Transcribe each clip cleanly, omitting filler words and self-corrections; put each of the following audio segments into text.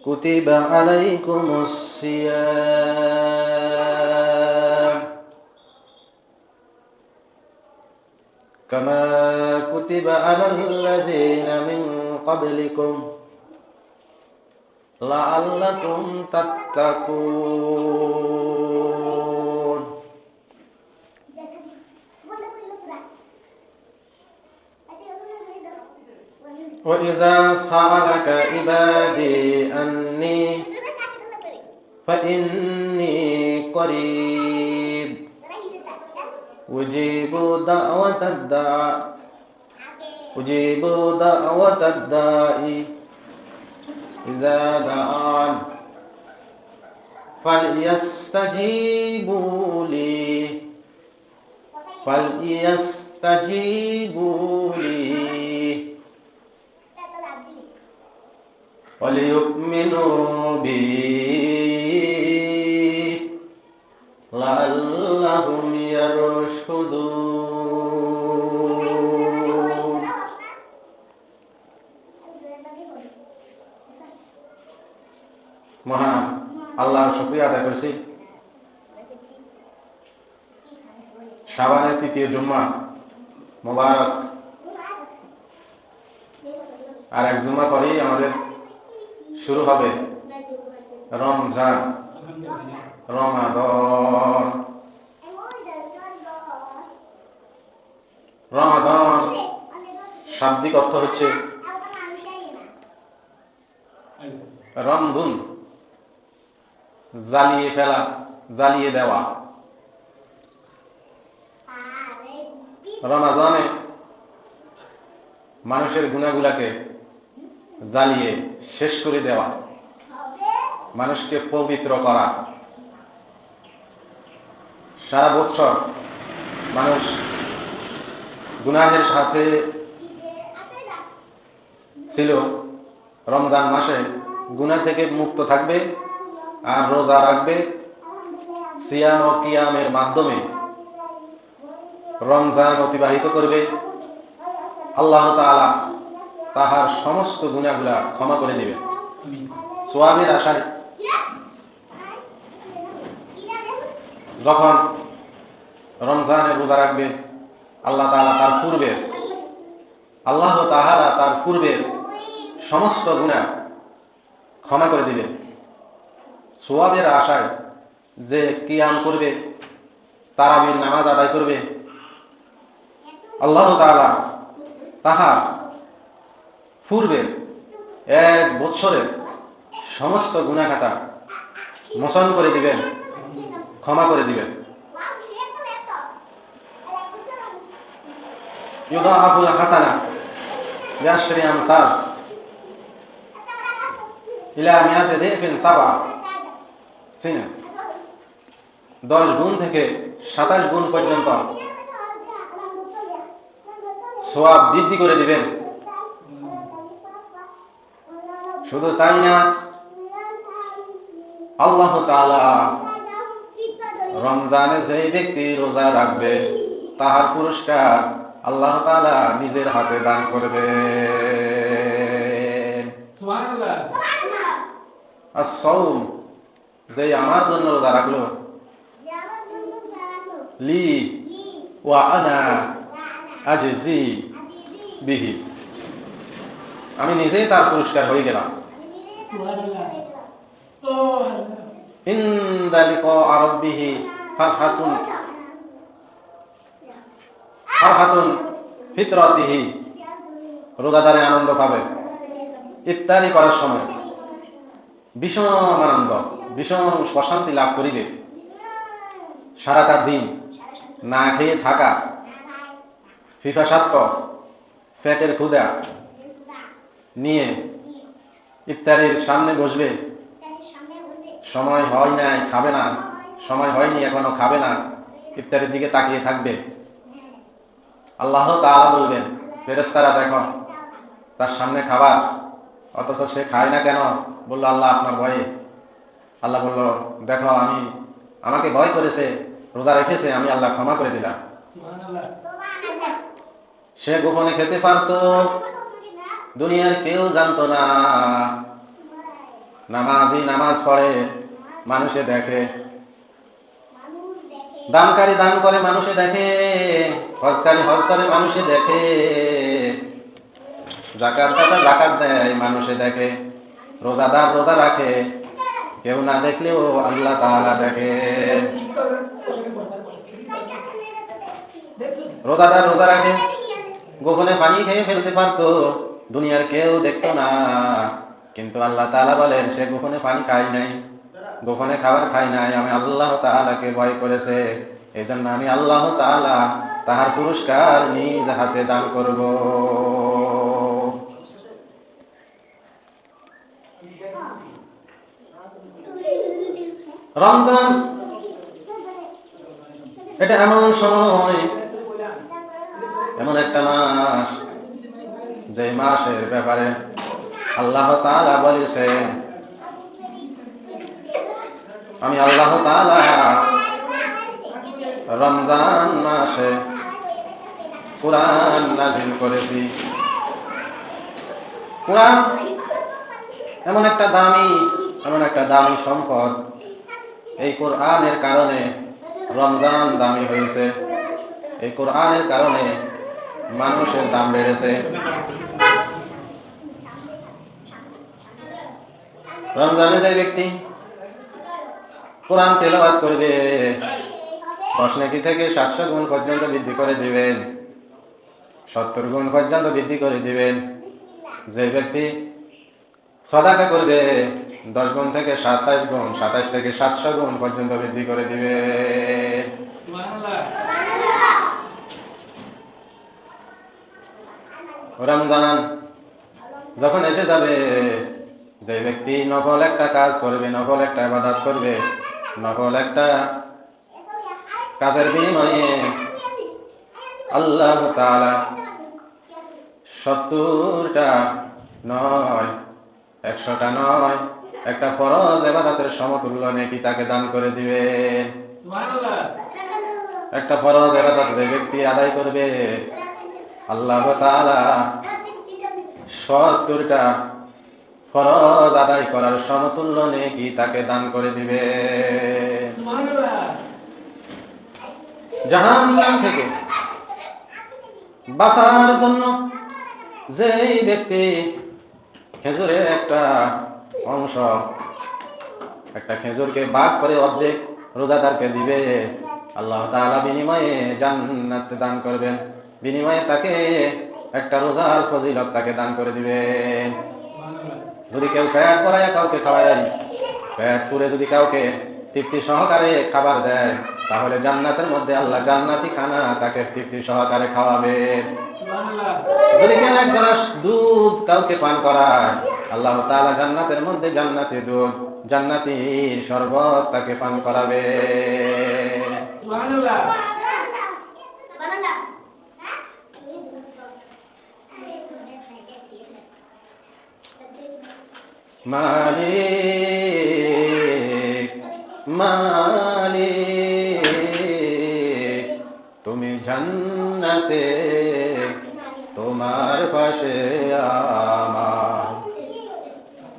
كتب عليكم الصيام كما كتب على الذين من قبلكم لعلكم تتقون وإذا سألك عبادي أني فإني قريب أجيب دعوة الداعي إذا دعان فليستجيبوا لي وليؤمنوا بي لعلهم يرشدون মহান আল্লাহর শুকরিয়া আদায় করছি শাবানের তৃতীয় জুম্মা মোবারক আর এক জুম্মা পরেই আমাদের শুরু হবে রমজান রমাদান শাব্দিক অর্থ হচ্ছে রমধুন জ্বালিয়ে ফেলা জ্বালিয়ে দেওয়া রমাজানে মানুষের গুনাহগুলোকে জ্বালিয়ে শেষ করে দেওয়া মানুষকে পবিত্র করা সারা বছর মানুষ গুনাহের সাথে ছিল রমজান মাসে গুনাহ থেকে মুক্ত থাকবে আর রোজা রাখবে সিয়াম ও কিয়ামের মাধ্যমে রমজান অতিবাহিত করবে আল্লাহ তাআলা তাহার সমস্ত গুনাহগুলা ক্ষমা করে দিবেন সওয়াবের আশায় যখন রমজানে রোজা রাখবে আল্লাহ তাআলা তার পূর্বের সমস্ত গুনাহ ক্ষমা করে দিবেন সওয়াবের আশায় যে কিয়াম করবে তারাবির নামাজ আদায় করবে আল্লাহ তাআলা তাহার পূর্বের এক বৎসরের সমস্ত গুনাহ খাতা মোচন করে দিবেন ক্ষমা করে দিবেন ইউদাআফুল হাসানা বিআশরি আমসাল ইলা মিয়াতি দিফিন সাবআ সিনা 10 গুণ থেকে 27 গুণ পর্যন্ত সওয়াব বৃদ্ধি করে দিবেন শুধু তাই না আল্লাহ তাআলা রমজানে যে ব্যক্তি রোজা রাখবে তাহার পুরস্কার আল্লাহ তাআলা নিজের হাতে দান করবেন সুবহানাল্লাহ as-sawm যে আমার জন্য রোজা রাখলো লি ওয়া আনা আজজি বিহি আমি নিজেই তার পুরস্কার হয়ে গেলাম সুবহানাল্লাহ ইনদা লিকা রাব্বিহি ফারহাতুন ফিতরাতিহি রোজাদারে আনন্দ পাবে ইফতারি করার সময় ভীষণ আনন্দ ভীষণ প্রশান্তি লাভ করিবে সারাটা দিন না খেয়ে থাকা পিপাসার্ত পেটের ক্ষুধা নিয়ে ইফতারির সামনে বসবে সময় হয় নাই খাবে না সময় হয়নি এখনো খাবে না ইফতারির দিকে তাকিয়ে থাকবে আল্লাহ তাআলা বলবেন ফেরেশতারা দেখো তার সামনে খাবার অথচ সে খায় না কেন বলল আল্লাহ আপনার ভয়ে আল্লাহ বলল দেখো আমাকে ভয় করেছে রোজা রেখেছে আমি আল্লাহ ক্ষমা করে দিলাম সুবহানাল্লাহ সে গোপনে খেতে পারতো দুনিয়ার কেউ জানতো না নামাজি নামাজ পড়ে মানুষে দেখে, দানকারী দান করে মানুষে দেখে, হজকারী হজ করে মানুষে দেখে, যাকাতদাতা যাকাত দেয় মানুষে দেখে, রোজাদার রোজা রাখে, কেউ না দেখলেও আল্লাহ তাআলা দেখে। রোজাদার রোজা রাখে, গোপনে পানি খেয়ে ফেলতে পারতো, দুনিয়ার কেউ দেখতো না, কিন্তু আল্লাহ তাআলা বলেন সে গোপনে পানি খায় নাই, গোপনে খাবার খায় নাই, আমি আল্লাহ তাআলাকে ভয় করেছে, এই জন্য আমি আল্লাহ তাআলা তাহার পুরস্কার নিজ হাতে দান করব। রমজান এটা এমন সময়, এমন একটা মাস, যে মাসের ব্যাপারে আল্লাহ তাআলা বলেছে আমি আল্লাহ তাআলা রমজান মাসে কুরআন নাযিল করেছি। কুরআন এমন একটা দামি সম্পদ, এই কোরআনের কারণে রমজান দামি হয়েছে, এই কোরআনের কারণে মানুষের দাম বেড়েছে। রমজানে যে ব্যক্তি কোরআন তেলাওয়াত করবে 10 নেকি থেকে 700 গুণ পর্যন্ত বৃদ্ধি করে দিবেন, 70 গুণ পর্যন্ত বৃদ্ধি করে দিবেন। যে ব্যক্তি সাদাকা করবে 10 গুণ থেকে 27 গুণ, 27 থেকে 700 গুণ পর্যন্ত বৃদ্ধি করে দিবে। রমজান যখন এসে যাবে, যে ব্যক্তি নফল একটা কাজ করবে, নফল একটা ইবাদত করবে, নফল একটা কাজের বিনিময়ে আল্লাহ তাআলা 70টা নয়, 100টা নয়, একটা ফরজ ইবাদতের সমতুল্য নেকি তাকে দান করে দিবে। সুবহানাল্লাহ। একটা ফরজ ইবাদত যে ব্যক্তি আদায় করবে, আল্লাহ তাআলা 70টা ফরজ আদায় করার সমতুল্য নেকি তাকে দান করে দিবে। সুবহানাল্লাহ। জাহান্নাম থেকে বাঁচার জন্য যেই ব্যক্তি খেজুরের একটা অংশ, একটা খেজুরকে ভাগ করে অর্ধেক রোজাদারকে দিবে, আল্লাহ তাআলা বিনিময়ে জান্নাত দান করবেন, বিনিময়ে তাকে একটা রোজার ফজিলত তাকে দান করে দিবেন। যদি কেউ পেট ভরাইয়া কাউকে খাওয়ায়, পেট পুরে যদি কাউকে তৃপ্তি সহকারে খাবার দেয়, তাহলে জান্নাতের মধ্যে আল্লাহ জান্নাতি খানা তাকে তৃপ্তি সহকারে খাওয়াবে। যদি কেউ এক গ্লাস দুধ কাউকে পান করায়, আল্লাহ তাআলা জান্নাতের মধ্যে জান্নাতি দুধ, জান্নাতি শরবত তাকে পান করাবে। সুবহানাল্লাহ। মালিক মালিক তুমি জান্নাতে তোমার পাশে আমার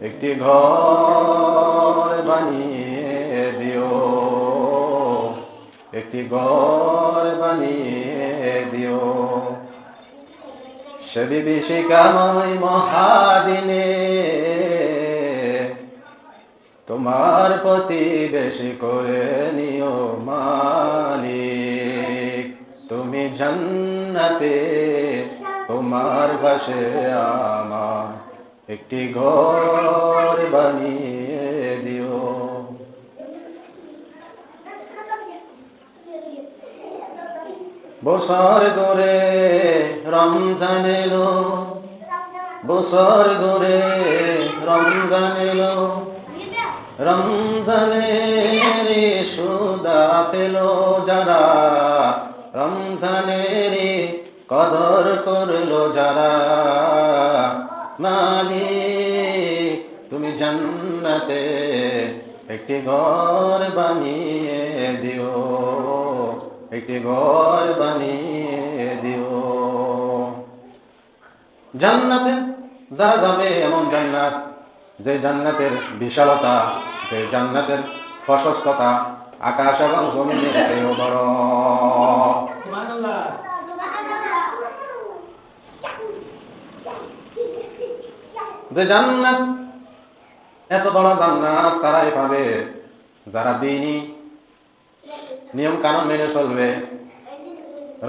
একটি ঘর বানিয়ে দিও, একটি ঘর বানিয়ে দিও। সে বিভীষিকাময় মহাদিনে তোমার প্রতিবেশী করে নিও মালিক, তুমি জান্নাতে তোমার পাশে আমার একটি ঘর বানিয়ে দিও। বছর গড়ে রমজান এলো, বছর গড়ে রমজান এলো, রমজানের সুদা পেল যারা, রমজানের কদর করলো যারা, মালিক তুমি জান্নাতে একটি ঘর বানিয়ে দিও, একটি ঘর বানিয়ে দিও। জান্নাতে যারা যাবে এমন জান্নাত যে জান্নাতের বিশালতা, যে জান্নাতের প্রশস্ততা আকাশ এবং জমিনের চেয়েও বড়। যে জান্নাত, এত বড় জান্নাত তারাই পাবে যারা দ্বীনি নিয়ম কানুন মেনে চলবে,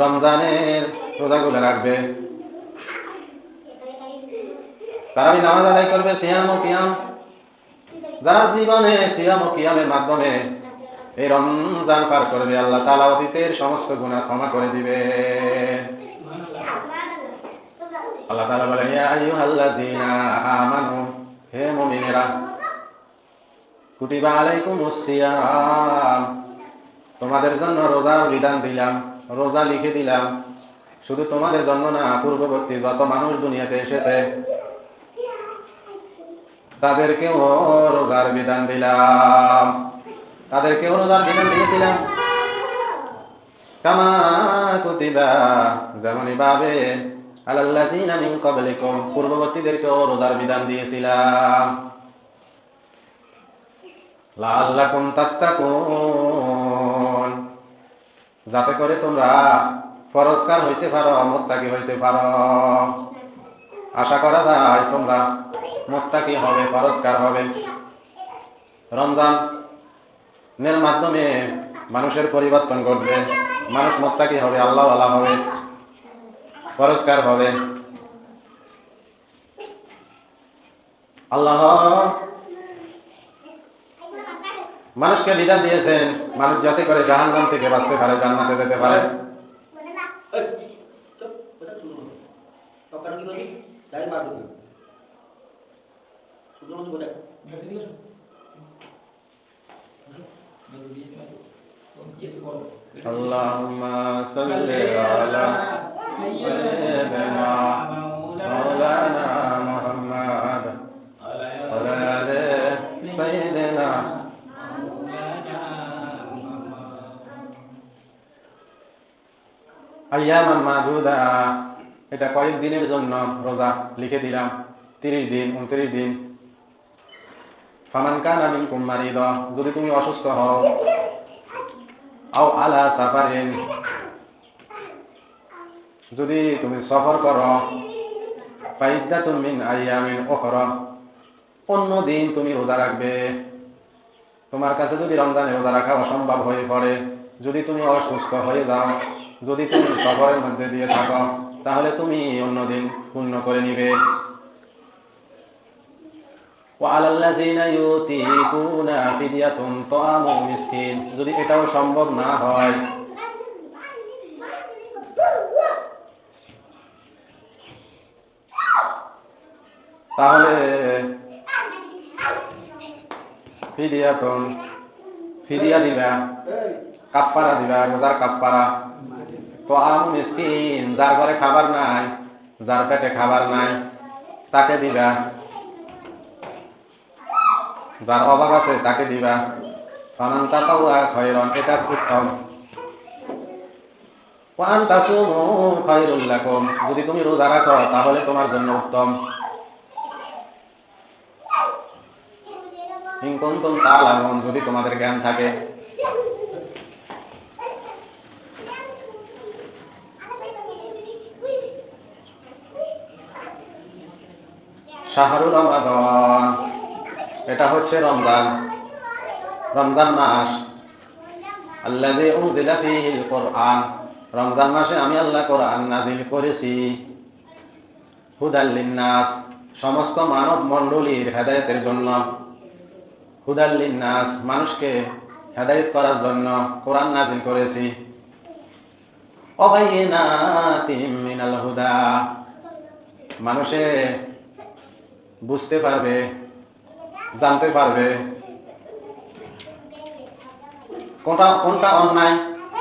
রমজানের রোজাগুলো রাখবে, তারাবি নামাজ আদায় করবে, সিয়াম ও কিয়াম। যারা জীবনে সিয়াম ও কিয়ামের মাধ্যমে এই রমজান পার করবে, আল্লাহ তাআলা অতীতের সমস্ত গুনাহ ক্ষমা করে দিবে। আল্লাহ তাআলা বলেন, ইয়া আইয়ুহাল্লাযীনা আমানু, হে মুমিনেরা, কুতিবা আলাইকুমুস সিয়াম, তোমাদের জন্য রোজার বিধান দিলাম, রোজা লিখে দিলাম। শুধু তোমাদের জন্য না, পূর্ববর্তী যত মানুষ দুনিয়াতে এসেছে তাদেরকেও রোজার বিধান দিলাম, তাদেরকেও রোজার বিধান দিয়েছিলাম। কামা কুতিবা, যেমনই ভাবে আলাল্লাযীনা মিন ক্বাবলিকুম, পূর্ববর্তীদেরকেও রোজার বিধান দিয়েছিলাম। লাআল্লাকুম তাত্তাকুন, যাতে করে তোমরা পরস্কার হইতে পারো, মুত্তাকি হইতে পারো। আশা করা যায় তোমরা মুত্তাকি হবে, পরস্কার হবে। রমজানের মাধ্যমে মানুষের পরিবর্তন ঘটবে, মানুষ মুত্তাকি হবে, আল্লাহওয়ালা হবে, পরস্কার হবে। আল্লাহ মানুষকে বিধান দিয়েছেন, মানুষ যাতে করে জাহান্নাম থেকে বাঁচতে পারে, জান্নাতে যেতে পারে। আল্লাহুম্মা সাল্লি আলা সাইয়্যিদিনা মাওলানা মুহাম্মাদ ওয়া আলা আলি সাইয়্যিদিনা। আইয়ামান মাদুদা, এটা কয়েক দিনের জন্য রোজা লিখে দিলাম, 30 দিন, 29 দিন। ফামান কানা মিনকুম মারিদা, যদি তুমি অসুস্থ হও, আও আলা সাফারিন, যদি তুমি সফর করো, ফাইদ্দাতুম মিন আইয়ামিন উখরা, অন্য দিন তুমি রোজা রাখবে। তোমার কাছে যদি রমজানে রোজা রাখা অসম্ভব হয়ে পড়ে, যদি তুমি অসুস্থ হয়ে যাও, যদি তুমি সফরের মধ্যে দিয়ে থাকো, তাহলে তুমি অন্য দিন পূর্ণ করে নিবে। ওয়ালাল্লাযীনা ইউতিকুনা ফিদিয়াতুন তাআমু মিসকিন, যদি এটাও সম্ভব না হয়, তাহলে ফিদিয়াতুন, ফিদিয়া দিবা, কাফারা দিবা, রোজার কাফারা। তাআমু মিসকিন, যার ঘরে খাবার নাই, যার পেটে খাবার নাই, তাকে দিবা। যার অভাব আছে তাকে দিবা। ফামান তাতাওয়া খায়রান, এটা উত্তম। ওয়া আন তাসুমু খায়রুল লাকুম, যদি তুমি রোজা রাখো তাহলে তোমার জন্য উত্তম। ইন কুনতুম তা'লামুন, যদি তোমাদের জ্ঞান থাকে। শাহরুর রমাদান, এটা হচ্ছে রমজান, রমজান মাস। আল্লাযী উনজিলা ফীহিল কুরআন, রমজান মাসে আমি আল্লাহ কোরআন নাজিল করেছি। হুদাল লিন্নাস, সমস্ত মানব মণ্ডলীর হেদায়েতের জন্য। হুদাল লিন্নাস, মানুষকে হেদায়েত করার জন্য কোরআন নাজিল করেছি। ওয়াবাইয়িনাতিম মিনাল হুদা, মানুষে বুঝতে পারবে, জানতে পারবে কোনটা কোনটা অন্যায়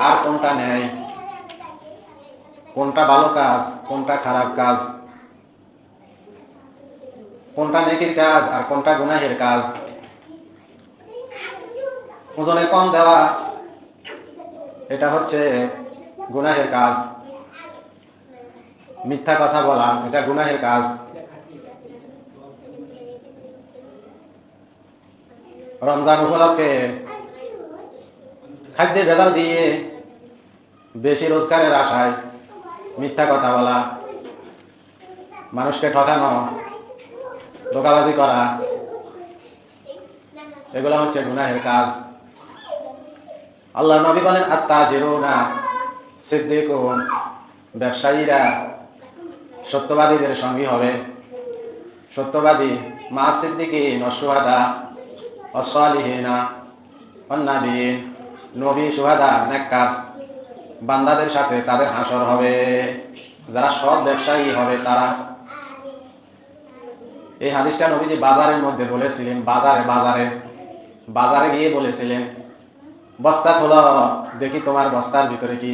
আর কোনটা ন্যায়, কোনটা ভালো কাজ, কোনটা খারাপ কাজ, কোনটা নেকির কাজ আর কোনটা গুনাহের কাজ। ওজনে কম দেওয়া, এটা হচ্ছে গুনাহের কাজ। মিথ্যা কথা বলা, এটা গুনাহের কাজ। রমজান উপলক্ষে খাদ্যে ভেজাল দিয়ে বেশি রোজগারের আশায় মিথ্যা কথা বলা, মানুষকে ঠকানো, ধোঁকাবাজি করা, এগুলো হচ্ছে গুনাহের কাজ। আল্লাহ নবী বলেন, আত্তাজিরুনা সিদ্দিকুন, ব্যবসায়ীরা সত্যবাদীদের সঙ্গী হবে। সত্যবাদী মা সিদ্দিকিন ওয়াশুহাদা ওয়াসসালিহিনা ওয়ান্নাবিয়িন, নবী, শুহাদা, নেককার বান্দাদের সাথে তাদের হাসর হবে। যারা সৎ ব্যবসায়ী হবে তারা। এই হাদিসটা নবীজি বাজারের মধ্যে বলেছিলেন। বাজারে গিয়ে বলেছিলেন, বস্তা খোলো, দেখি তোমার বস্তার ভিতরে কি।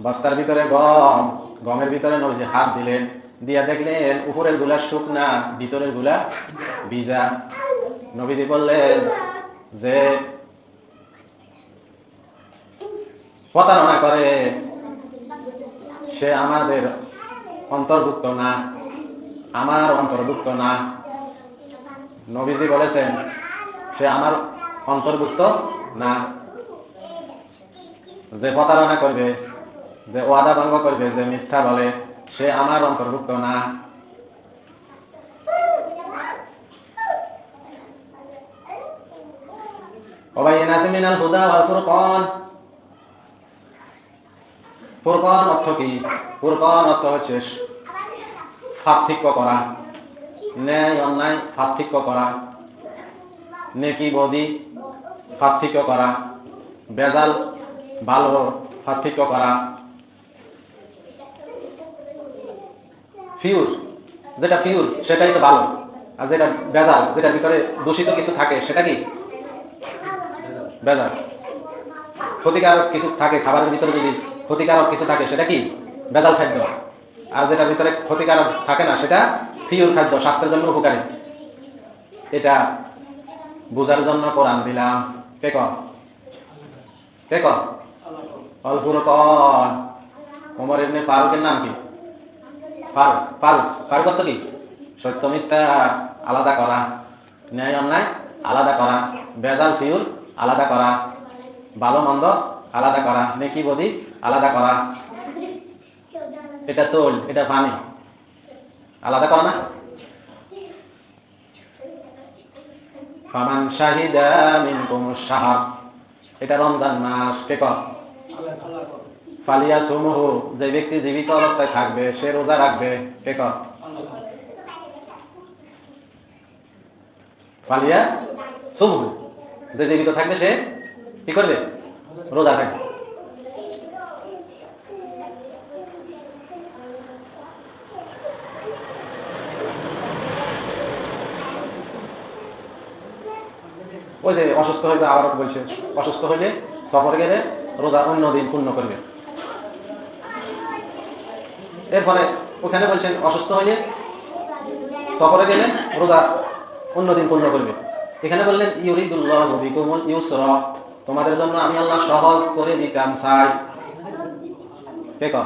বস্তার ভিতরে গমের ভিতরে নবীজি হাত দিলেন, দিয়া দেখলেন উপরের গুলা শুকনা, ভিতরের গুলা ভিজা। নবীজি বললেন যে প্রতারণা করে সে আমাদের অন্তর্ভুক্ত না, আমার অন্তর্ভুক্ত না। নবীজি বলেছেন সে আমার অন্তর্ভুক্ত না। যে প্রতারণা করবে, যে ওয়াদা ভঙ্গ করবে, যে মিথ্যা বলে, সে আমার অন্তর্ভুক্ত না। ওয়াবাইনাতি মিনাল হুদা ওয়াল ফুরকান। ফুরকান অর্থ কি? ফুরকান অর্থ হচ্ছে পার্থক্য করা, ন্যায় অন্যায় পার্থক্য করা, নেকি বদি পার্থক্য করা, বেজাল ভালো পার্থক্য করা। ফিউর, যেটা ফিউর সেটাই তো ভালো, আর যেটা বেজাল, যেটার ভিতরে দূষিত কিছু থাকে সেটা কি বেজাল। ক্ষতিকারক কিছু থাকে খাবারের ভিতরে, যদি ক্ষতিকারক কিছু থাকে সেটা কি বেজাল খাদ্য। আর যেটার ভিতরে ক্ষতিকারক থাকে না সেটা ফিউর খাদ্য, স্বাস্থ্যের জন্য উপকারী। এটা বোঝার জন্য কোরআন দিলাম। কে কর অল ফুরকান। ওমর ইবনে ফারুকের নাম কি? ফারুক অর্থ কি? সত্য মিথ্যা আলাদা করা, ন্যায় অন্যায় আলাদা করা, বেজাল ফিউর আলাদা করা, ভালো মন্দ আলাদা করা, নেকি বদি আলাদা করা। এটা তোল, এটা পানি, আলাদা করা না। ফামান শাহিদা মিনকুমুশ শাহর, এটা রমজান মাস। কে কর ফালিয়া সুমহু, যে ব্যক্তি জীবিত অবস্থায় থাকবে সে রোজা রাখবে। কে কর ফালিয়া সুমহু, যে জীবিত থাকবে সে কি করবে? রোজা থাকবে। ওই যে অসুস্থ হইবে, আবার বলছে অসুস্থ হইলে সফরে গেলে রোজা অন্য দিন পূর্ণ করবে। এরপরে ওখানে বলছেন অসুস্থ হইলে সফরে গেলে রোজা অন্য দিন পূর্ণ করবে। এখানে বললেন ইউরিদুল্লাহু বিকুমুল ইউসরা, তোমাদের জন্য আমি আল্লাহ সহজ করে দিতাম চাই। দেখো,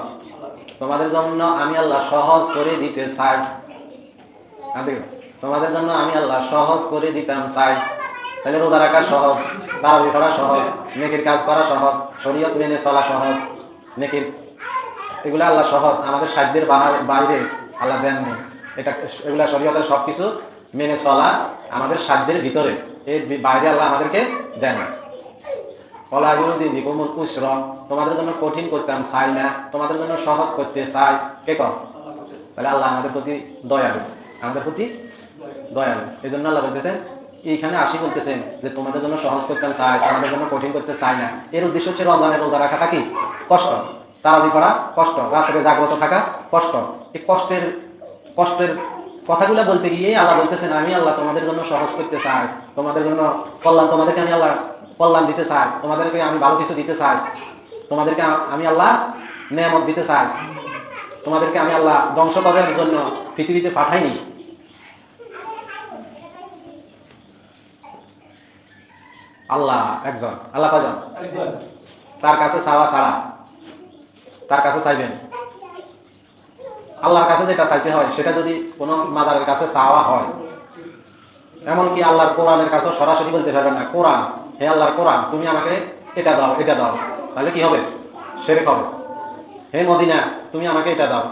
তোমাদের জন্য আমি আল্লাহ সহজ করে দিতে চাই। তোমাদের জন্য আমি আল্লাহ সহজ করে দিতাম চাই। তাহলে রোজা রাখা সহজ, তারাবি পড়া সহজ, নেকির কাজ করা সহজ, শরীয়ত মেনে চলা সহজ, নেকির এগুলো আল্লাহ সহজ, আমাদের সাধ্যের বাইরে আল্লাহ দেননি। এগুলা শরীয়তের সবকিছু মেনে চলা আমাদের সাধ্যের ভিতরে, এর বাইরে আল্লাহ আমাদেরকে দেন। তোমাদের জন্য কঠিন করতাম চাই না, তোমাদের জন্য সহজ করতে চাই। কে কর? তাহলে আল্লাহ আমাদের প্রতি দয়ালু, আমাদের প্রতি দয়ালু। এই জন্য আল্লাহ বলতেছেন, এইখানে আসি বলতেছেন যে তোমাদের জন্য সহজ করতাম চাই, তোমাদের জন্য কঠিন করতে চাই না। এর উদ্দেশ্য হচ্ছে রমজানের রোজা রাখাটা কি কষ্ট, তারাবি পড়া কষ্ট, রাত্রে জাগ্রত থাকা কষ্ট। এই কষ্টের কথাগুলো বলতে গিয়ে আল্লাহ বলতেছেন, আমি আল্লাহ তোমাদের জন্য সহজ করতে চাই, তোমাদের জন্য কল্যাণ, তোমাদেরকে আমি আল্লাহ কল্যাণ দিতে চাই, তোমাদেরকে আমি ভালো কিছু দিতে চাই, তোমাদেরকে আমি আল্লাহ নেয়ামত দিতে চাই, তোমাদেরকে আমি আল্লাহ ধ্বংস করার জন্য পৃথিবীতে পাঠাইনি। আল্লাহ একজন। আল্লাহ কজন? তার কাছে চাওয়া ছাড়া, তার কাছে চাইবেন। আল্লাহর কাছে যেটা চাইতে হয় সেটা যদি কোনো মাজারের কাছে চাওয়া হয়, এমনকি আল্লাহর কোরআনের কাছেও সরাসরি বলতে পারবেন না, কোরআন, হে আল্লাহর কোরআন তুমি আমাকে এটা দাও এটা দাও, তাহলে কি হবে? শিরক হবে। হে মদিনা তুমি আমাকে এটা দাও,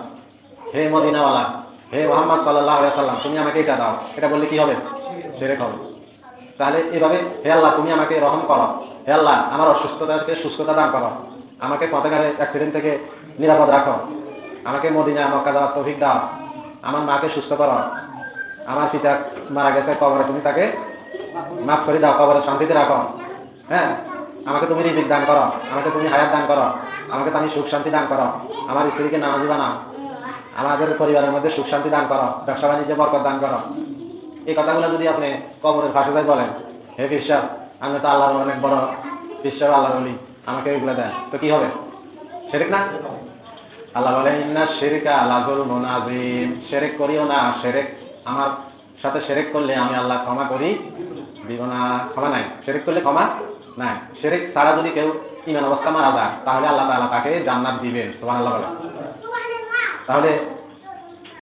হে মদিনাওয়ালা, হে মুহাম্মদ সাল্লাল্লাহু আলাইহি ওয়াসাল্লাম তুমি আমাকে এটা দাও, এটা বললে কি হবে? শিরক হবে। তাহলে এভাবে হে আল্লাহ তুমি আমাকে রহম করো, হে আল্লাহ আমার অসুস্থতাকে সুস্থতা দান করো, আমাকে পথেঘাটে অ্যাক্সিডেন্ট থেকে নিরাপদ রাখো, আমাকে মদিনা মক্কা যাওয়ার তৌফিক দাও, আমার মাকে সুস্থ করো, আমার পিতা মারা গেছে কবরে তুমি তাকে মাফ করে দাও, কবরে শান্তিতে রাখো, হ্যাঁ আমাকে তুমি রিজিক দান করো, আমাকে তুমি হায়াত দান করো, আমাকে তুমি সুখ শান্তি দান করো, আমার স্ত্রীকে নামাজি বানাও, আমাদের পরিবারের মধ্যে সুখ শান্তি দান করো, ব্যবসা বাণিজ্যে বরকত দান করো। এই কথাগুলো যদি আপনি কবরের ফাঁসে যাই বলেন, হে বিশ্বাস আমি তো আল্লাহর অনেক বড় বিশ্বাস, আল্লাহর বলি আমাকে এগুলো দেন, তো কি হবে? শিরক না? আল্লাহ বলেন ইন্না শিরকা লাযুলমুন আযীম, শিরক করিও না, শিরক আমার সাথে শিরক করলে আমি আল্লাহ ক্ষমা করি দিব না, ক্ষমা নাই, শিরক করলে ক্ষমা নাই। শিরক ছাড়া যদি কেউ ঈমান অবস্থা মারা যায় তাহলে আল্লাহ তাআলা তাকে জান্নাত দিবেন, সুবহানাল্লাহ বলেন। তাহলে